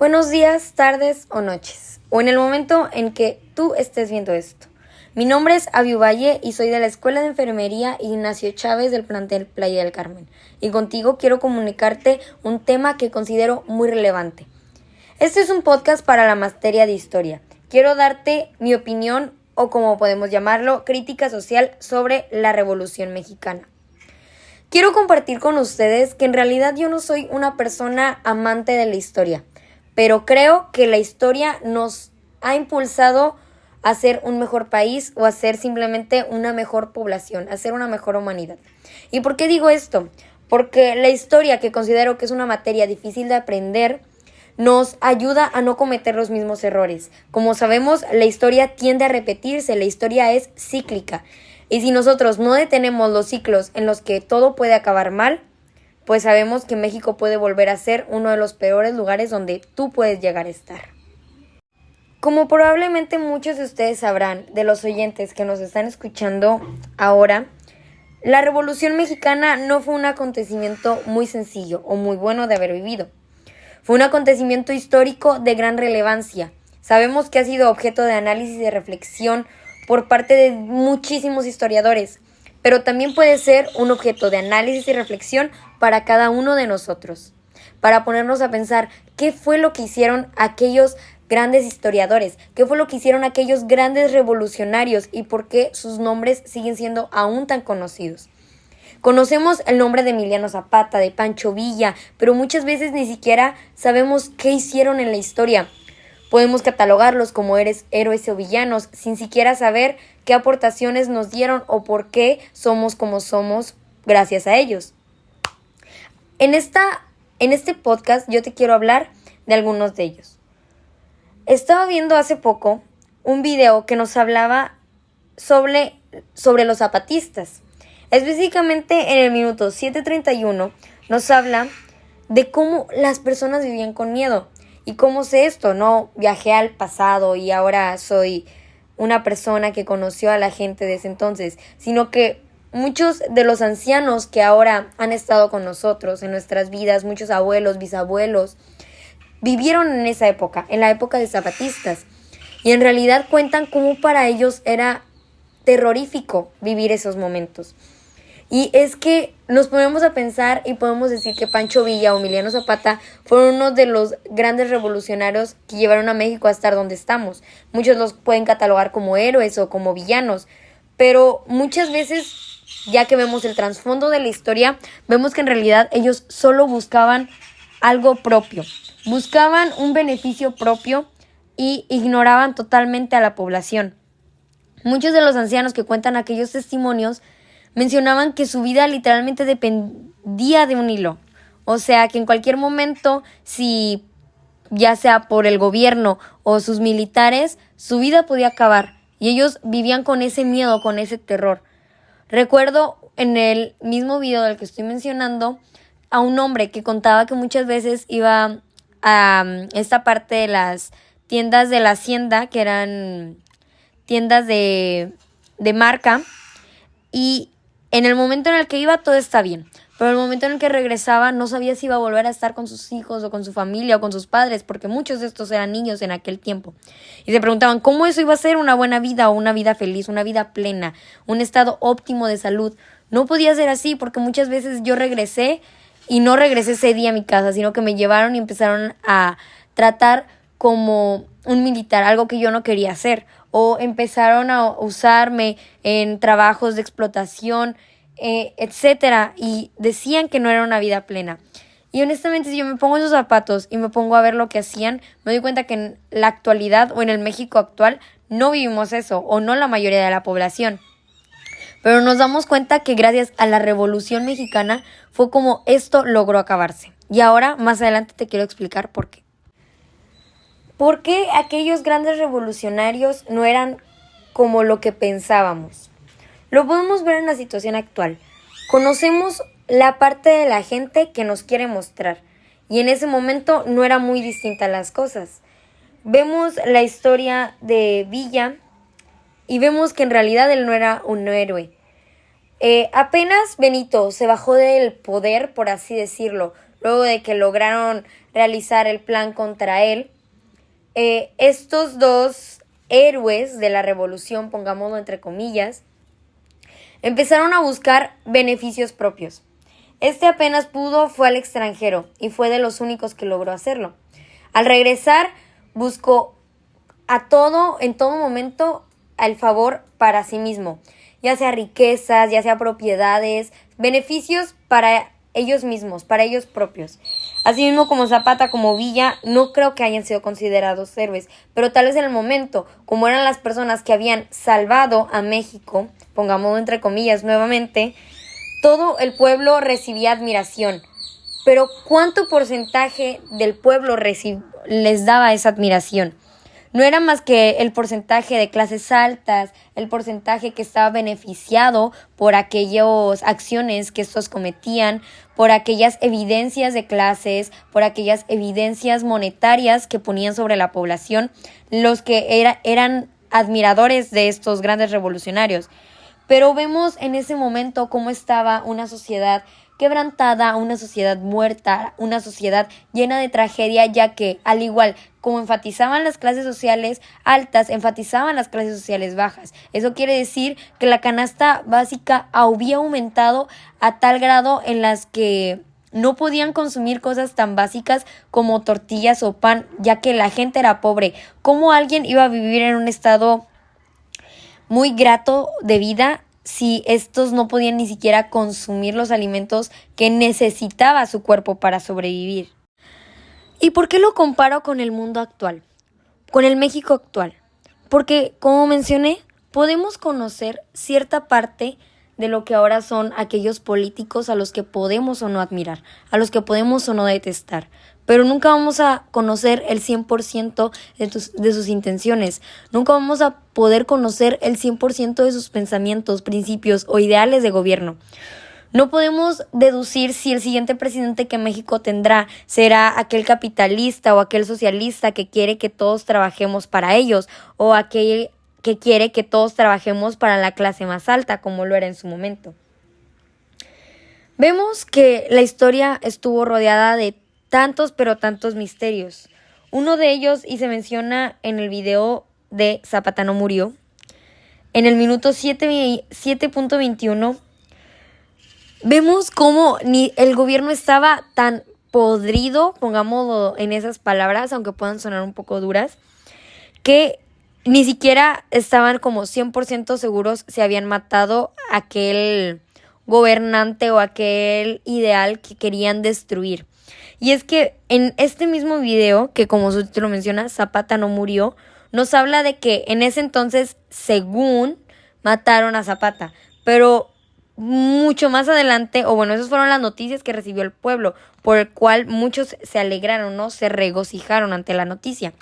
Buenos días, tardes o noches, o en el momento en que tú estés viendo esto. Mi nombre es Abiu Valle y soy de la Escuela de Enfermería Ignacio Chávez del plantel Playa del Carmen. Y contigo quiero comunicarte un tema que considero muy relevante. Este es un podcast para la materia de historia. Quiero darte mi opinión, o como podemos llamarlo, crítica social sobre la Revolución Mexicana. Quiero compartir con ustedes que en realidad yo no soy una persona amante de la historia, pero creo que la historia nos ha impulsado a ser un mejor país o a ser simplemente una mejor población, a ser una mejor humanidad. ¿Y por qué digo esto? Porque la historia, que considero que es una materia difícil de aprender, nos ayuda a no cometer los mismos errores. Como sabemos, la historia tiende a repetirse, la historia es cíclica. Y si nosotros no detenemos los ciclos en los que todo puede acabar mal, pues sabemos que México puede volver a ser uno de los peores lugares donde tú puedes llegar a estar. Como probablemente muchos de ustedes sabrán, de los oyentes que nos están escuchando ahora, la Revolución Mexicana no fue un acontecimiento muy sencillo o muy bueno de haber vivido. Fue un acontecimiento histórico de gran relevancia. Sabemos que ha sido objeto de análisis y de reflexión por parte de muchísimos historiadores, pero también puede ser un objeto de análisis y reflexión para cada uno de nosotros, para ponernos a pensar qué fue lo que hicieron aquellos grandes historiadores, qué fue lo que hicieron aquellos grandes revolucionarios y por qué sus nombres siguen siendo aún tan conocidos. Conocemos el nombre de Emiliano Zapata, de Pancho Villa, pero muchas veces ni siquiera sabemos qué hicieron en la historia. Podemos catalogarlos como héroes o villanos sin siquiera saber qué aportaciones nos dieron o por qué somos como somos gracias a ellos. En este podcast yo te quiero hablar de algunos de ellos. Estaba viendo hace poco un video que nos hablaba sobre los zapatistas. Específicamente en el minuto 7:31 nos habla de cómo las personas vivían con miedo. ¿Y cómo sé esto? No viajé al pasado y ahora soy una persona que conoció a la gente de ese entonces, sino que muchos de los ancianos que ahora han estado con nosotros en nuestras vidas, muchos abuelos, bisabuelos, vivieron en esa época, en la época de zapatistas. Y en realidad cuentan cómo para ellos era terrorífico vivir esos momentos. Y es que nos ponemos a pensar y podemos decir que Pancho Villa o Emiliano Zapata fueron uno de los grandes revolucionarios que llevaron a México a estar donde estamos. Muchos los pueden catalogar como héroes o como villanos, pero muchas veces, ya que vemos el trasfondo de la historia, vemos que en realidad ellos solo buscaban algo propio, buscaban un beneficio propio y ignoraban totalmente a la población. Muchos de los ancianos que cuentan aquellos testimonios mencionaban que su vida literalmente dependía de un hilo. O sea, que en cualquier momento, si ya sea por el gobierno o sus militares, su vida podía acabar. Y ellos vivían con ese miedo, con ese terror. Recuerdo en el mismo video del que estoy mencionando a un hombre que contaba que muchas veces iba a esta parte de las tiendas de la hacienda, que eran tiendas de marca, y en el momento en el que iba todo está bien, pero en el momento en el que regresaba no sabía si iba a volver a estar con sus hijos o con su familia o con sus padres, porque muchos de estos eran niños en aquel tiempo. Y se preguntaban cómo eso iba a ser una buena vida o una vida feliz, una vida plena, un estado óptimo de salud. No podía ser así porque muchas veces yo regresé y no regresé ese día a mi casa, sino que me llevaron y empezaron a tratar como un militar, algo que yo no quería hacer, o empezaron a usarme en trabajos de explotación, etcétera, y decían que no era una vida plena. Y honestamente, si yo me pongo en sus zapatos y me pongo a ver lo que hacían, me doy cuenta que en la actualidad o en el México actual no vivimos eso, o no la mayoría de la población. Pero nos damos cuenta que gracias a la Revolución Mexicana fue como esto logró acabarse. Y ahora, más adelante, te quiero explicar por qué. ¿Por qué aquellos grandes revolucionarios no eran como lo que pensábamos? Lo podemos ver en la situación actual. Conocemos la parte de la gente que nos quiere mostrar, y en ese momento no era muy distinta las cosas. Vemos la historia de Villa y vemos que en realidad él no era un héroe. Apenas Benito se bajó del poder, por así decirlo, luego de que lograron realizar el plan contra él, estos dos héroes de la revolución, pongámoslo entre comillas, empezaron a buscar beneficios propios. Este apenas pudo, fue al extranjero y fue de los únicos que logró hacerlo. Al regresar, buscó en todo momento, el favor para sí mismo, ya sea riquezas, ya sea propiedades, beneficios para ellos mismos, para ellos propios. Asimismo, como Zapata, como Villa, no creo que hayan sido considerados héroes, pero tal vez en el momento, como eran las personas que habían salvado a México, pongámoslo entre comillas nuevamente, todo el pueblo recibía admiración. Pero ¿cuánto porcentaje del pueblo les daba esa admiración? No era más que el porcentaje de clases altas, el porcentaje que estaba beneficiado por aquellas acciones que estos cometían, por aquellas evidencias de clases, por aquellas evidencias monetarias que ponían sobre la población, los que eran admiradores de estos grandes revolucionarios. Pero vemos en ese momento cómo estaba una sociedad quebrantada, una sociedad muerta, una sociedad llena de tragedia, ya que al igual como enfatizaban las clases sociales altas, enfatizaban las clases sociales bajas. Eso quiere decir que la canasta básica había aumentado a tal grado en las que no podían consumir cosas tan básicas como tortillas o pan, ya que la gente era pobre. ¿Cómo alguien iba a vivir en un estado muy grato de vida si estos no podían ni siquiera consumir los alimentos que necesitaba su cuerpo para sobrevivir? ¿Y por qué lo comparo con el mundo actual? Con el México actual. Porque, como mencioné, podemos conocer cierta parte de lo que ahora son aquellos políticos a los que podemos o no admirar, a los que podemos o no detestar. Pero nunca vamos a conocer el 100% de sus intenciones. Nunca vamos a poder conocer el 100% de sus pensamientos, principios o ideales de gobierno. No podemos deducir si el siguiente presidente que México tendrá será aquel capitalista o aquel socialista que quiere que todos trabajemos para ellos, o aquel que quiere que todos trabajemos para la clase más alta, como lo era en su momento. Vemos que la historia estuvo rodeada de tantos pero tantos misterios. Uno de ellos, y se menciona en el video de Zapata no murió, en el minuto 7.21, vemos cómo ni el gobierno estaba tan podrido, pongámoslo en esas palabras, aunque puedan sonar un poco duras, que ni siquiera estaban como 100% seguros si habían matado a aquel gobernante o aquel ideal que querían destruir. Y es que en este mismo video, que como su título menciona, Zapata no murió, nos habla de que en ese entonces, según, mataron a Zapata, pero mucho más adelante, o bueno, esas fueron las noticias que recibió el pueblo, por el cual muchos se alegraron, ¿no? Se regocijaron ante la noticia.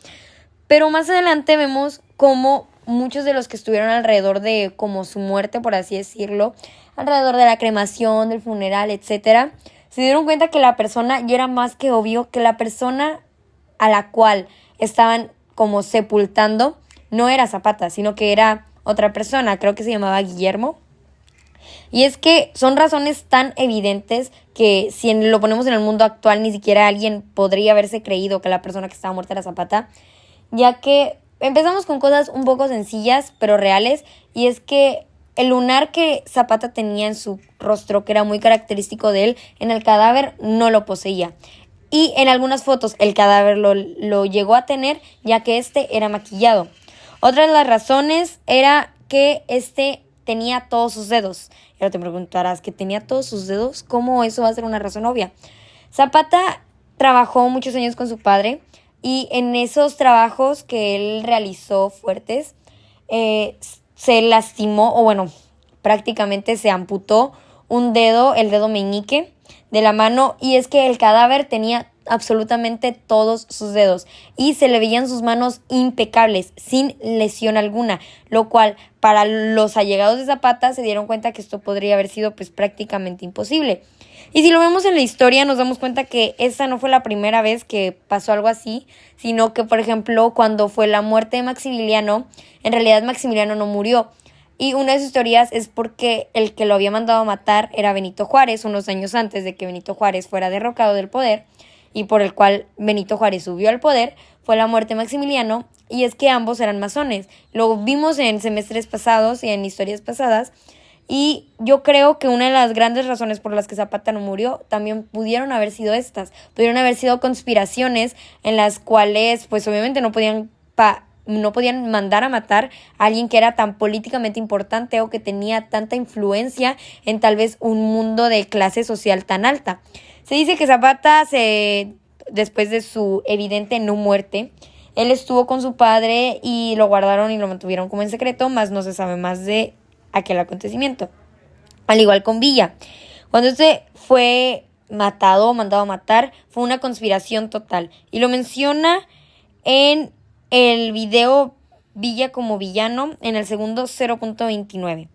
Pero más adelante vemos cómo muchos de los que estuvieron alrededor de como su muerte, por así decirlo, alrededor de la cremación, del funeral, etcétera, se dieron cuenta que la persona, y era más que obvio, que la persona a la cual estaban como sepultando no era Zapata, sino que era otra persona, creo que se llamaba Guillermo. Y es que son razones tan evidentes que si lo ponemos en el mundo actual, ni siquiera alguien podría haberse creído que la persona que estaba muerta era Zapata, ya que empezamos con cosas un poco sencillas pero reales, y es que el lunar que Zapata tenía en su rostro, que era muy característico de él, en el cadáver no lo poseía. Y en algunas fotos el cadáver lo llegó a tener, ya que este era maquillado. Otra de las razones era que tenía todos sus dedos. Y ahora te preguntarás, ¿que tenía todos sus dedos? ¿Cómo eso va a ser una razón obvia? Zapata trabajó muchos años con su padre, y en esos trabajos que él realizó fuertes, se lastimó, o bueno, prácticamente se amputó un dedo, el dedo meñique de la mano, y es que el cadáver tenía absolutamente todos sus dedos y se le veían sus manos impecables, sin lesión alguna, lo cual para los allegados de Zapata se dieron cuenta que esto podría haber sido pues prácticamente imposible. Y si lo vemos en la historia nos damos cuenta que esa no fue la primera vez que pasó algo así, sino que por ejemplo cuando fue la muerte de Maximiliano, en realidad Maximiliano no murió. Y una de sus teorías es porque el que lo había mandado a matar era Benito Juárez, unos años antes de que Benito Juárez fuera derrocado del poder, y por el cual Benito Juárez subió al poder, fue la muerte de Maximiliano, y es que ambos eran masones. Lo vimos en semestres pasados y en historias pasadas, y yo creo que una de las grandes razones por las que Zapata no murió también pudieron haber sido estas. Pudieron haber sido conspiraciones en las cuales, pues obviamente no podían mandar a matar a alguien que era tan políticamente importante o que tenía tanta influencia en tal vez un mundo de clase social tan alta. Se dice que Zapata, después de su evidente no muerte, él estuvo con su padre y lo guardaron y lo mantuvieron como en secreto, más no se sabe más de aquel acontecimiento. Al igual con Villa. Cuando fue mandado a matar, fue una conspiración total. Y lo menciona en el video Villa como villano en el segundo 0.29.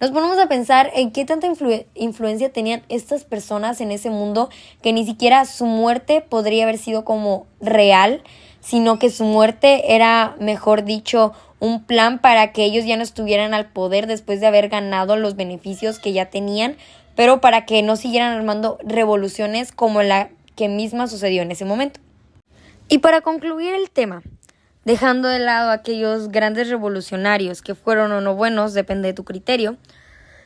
Nos ponemos a pensar en qué tanta influencia tenían estas personas en ese mundo que ni siquiera su muerte podría haber sido como real, sino que su muerte era, mejor dicho, un plan para que ellos ya no estuvieran al poder después de haber ganado los beneficios que ya tenían, pero para que no siguieran armando revoluciones como la que misma sucedió en ese momento. Y para concluir el tema, dejando de lado aquellos grandes revolucionarios que fueron o no buenos, depende de tu criterio,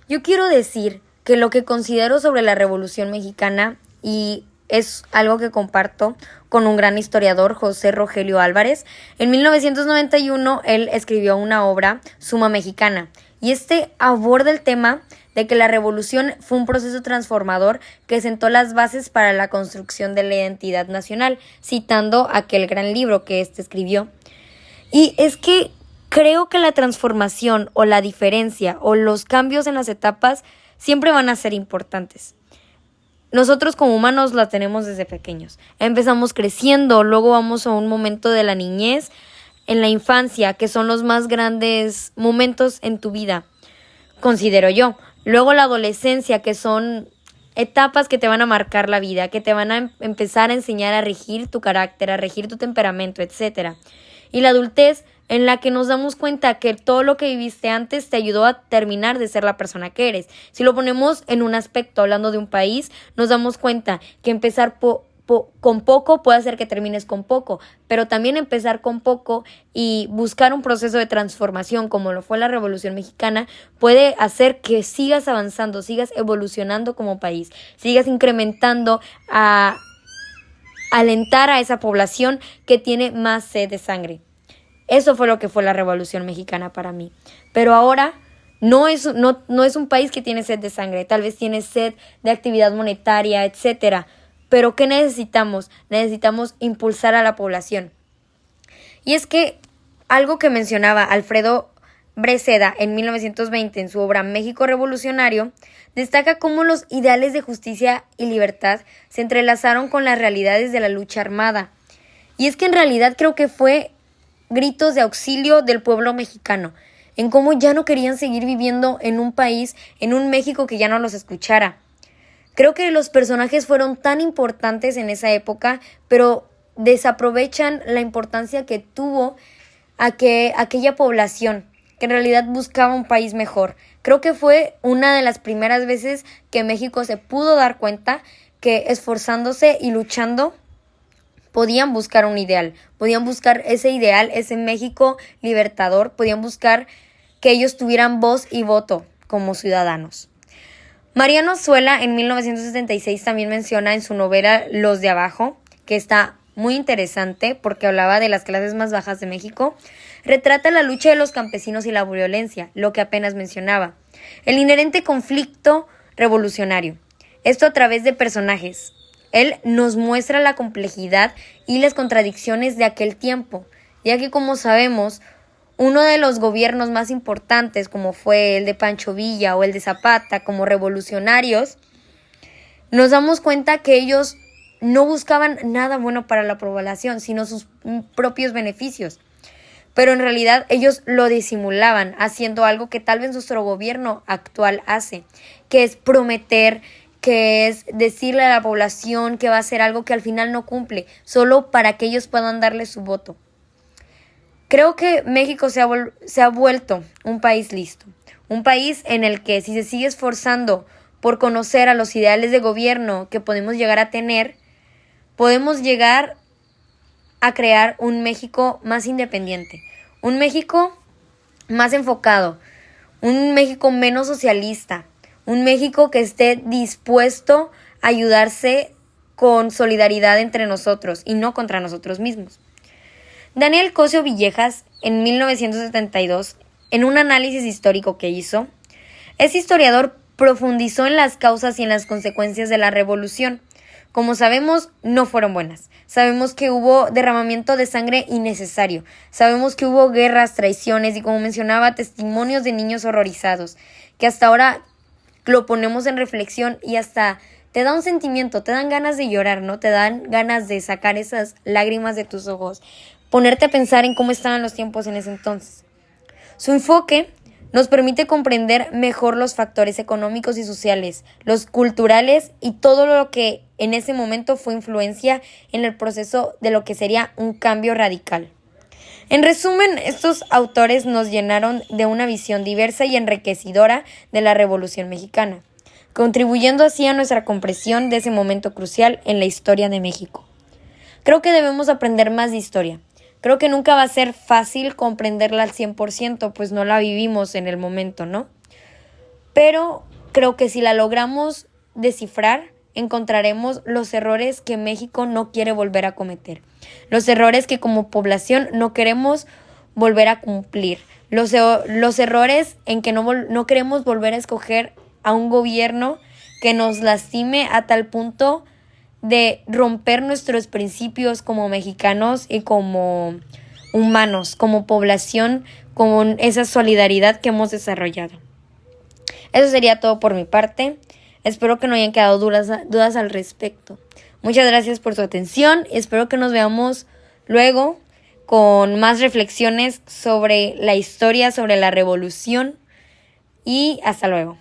yo quiero decir que lo que considero sobre la Revolución Mexicana, y es algo que comparto con un gran historiador, José Rogelio Álvarez, en 1991 él escribió una obra, Suma Mexicana, y aborda el tema de que la revolución fue un proceso transformador que sentó las bases para la construcción de la identidad nacional, citando aquel gran libro que escribió. Y es que creo que la transformación o la diferencia o los cambios en las etapas siempre van a ser importantes. Nosotros como humanos la tenemos desde pequeños. Empezamos creciendo, luego vamos a un momento de la niñez, en la infancia, que son los más grandes momentos en tu vida, considero yo. Luego la adolescencia, que son etapas que te van a marcar la vida, que te van a empezar a enseñar a regir tu carácter, a regir tu temperamento, etc. Y la adultez, en la que nos damos cuenta que todo lo que viviste antes te ayudó a terminar de ser la persona que eres. Si lo ponemos en un aspecto, hablando de un país, nos damos cuenta que empezar con poco puede hacer que termines con poco, pero también empezar con poco y buscar un proceso de transformación como lo fue la Revolución Mexicana puede hacer que sigas avanzando, sigas evolucionando como país, sigas incrementando alentar a esa población que tiene más sed de sangre. Eso fue lo que fue la Revolución Mexicana para mí. Pero ahora no es un país que tiene sed de sangre, tal vez tiene sed de actividad monetaria, etcétera. Pero ¿qué necesitamos? Necesitamos impulsar a la población. Y es que algo que mencionaba Alfredo Breceda en 1920 en su obra México Revolucionario, destaca cómo los ideales de justicia y libertad se entrelazaron con las realidades de la lucha armada. Y es que en realidad creo que fue gritos de auxilio del pueblo mexicano, en cómo ya no querían seguir viviendo en un país, en un México que ya no los escuchara. Creo que los personajes fueron tan importantes en esa época, pero desaprovechan la importancia que tuvo aquella población, que en realidad buscaba un país mejor. Creo que fue una de las primeras veces que México se pudo dar cuenta que esforzándose y luchando podían buscar un ideal, podían buscar ese ideal, ese México libertador, podían buscar que ellos tuvieran voz y voto como ciudadanos. Mariano Zuela en 1976 también menciona en su novela Los de Abajo, que está muy interesante porque hablaba de las clases más bajas de México, retrata la lucha de los campesinos y la violencia, lo que apenas mencionaba, el inherente conflicto revolucionario, esto a través de personajes. Él nos muestra la complejidad y las contradicciones de aquel tiempo, ya que como sabemos, uno de los gobiernos más importantes, como fue el de Pancho Villa o el de Zapata, como revolucionarios, nos damos cuenta que ellos no buscaban nada bueno para la población, sino sus propios beneficios. Pero en realidad ellos lo disimulaban, haciendo algo que tal vez nuestro gobierno actual hace, que es prometer, que es decirle a la población que va a hacer algo que al final no cumple, solo para que ellos puedan darle su voto. Creo que México se ha vuelto un país listo, Un país en el que si se sigue esforzando por conocer a los ideales de gobierno que podemos llegar a tener, podemos llegar a crear un México más independiente, un México más enfocado, un México menos socialista, un México que esté dispuesto a ayudarse con solidaridad entre nosotros y no contra nosotros mismos. Daniel Cosio Villegas, en 1972, en un análisis histórico que hizo, ese historiador profundizó en las causas y en las consecuencias de la revolución. Como sabemos, no fueron buenas. Sabemos que hubo derramamiento de sangre innecesario. Sabemos que hubo guerras, traiciones y, como mencionaba, testimonios de niños horrorizados, que hasta ahora lo ponemos en reflexión y hasta te da un sentimiento, te dan ganas de llorar, ¿no? Te dan ganas de sacar esas lágrimas de tus ojos, ponerte a pensar en cómo estaban los tiempos en ese entonces. Su enfoque nos permite comprender mejor los factores económicos y sociales, los culturales y todo lo que en ese momento fue influencia en el proceso de lo que sería un cambio radical. En resumen, estos autores nos llenaron de una visión diversa y enriquecedora de la Revolución Mexicana, contribuyendo así a nuestra comprensión de ese momento crucial en la historia de México. Creo que debemos aprender más de historia. Creo que nunca va a ser fácil comprenderla al 100%, pues no la vivimos en el momento, ¿no? Pero creo que si la logramos descifrar, encontraremos los errores que México no quiere volver a cometer. Los errores que como población no queremos volver a cumplir. Los errores en que no queremos volver a escoger a un gobierno que nos lastime a tal punto de romper nuestros principios como mexicanos y como humanos, como población, con esa solidaridad que hemos desarrollado. Eso sería todo por mi parte. Espero que no hayan quedado dudas al respecto. Muchas gracias por su atención y espero que nos veamos luego con más reflexiones sobre la historia, sobre la revolución y hasta luego.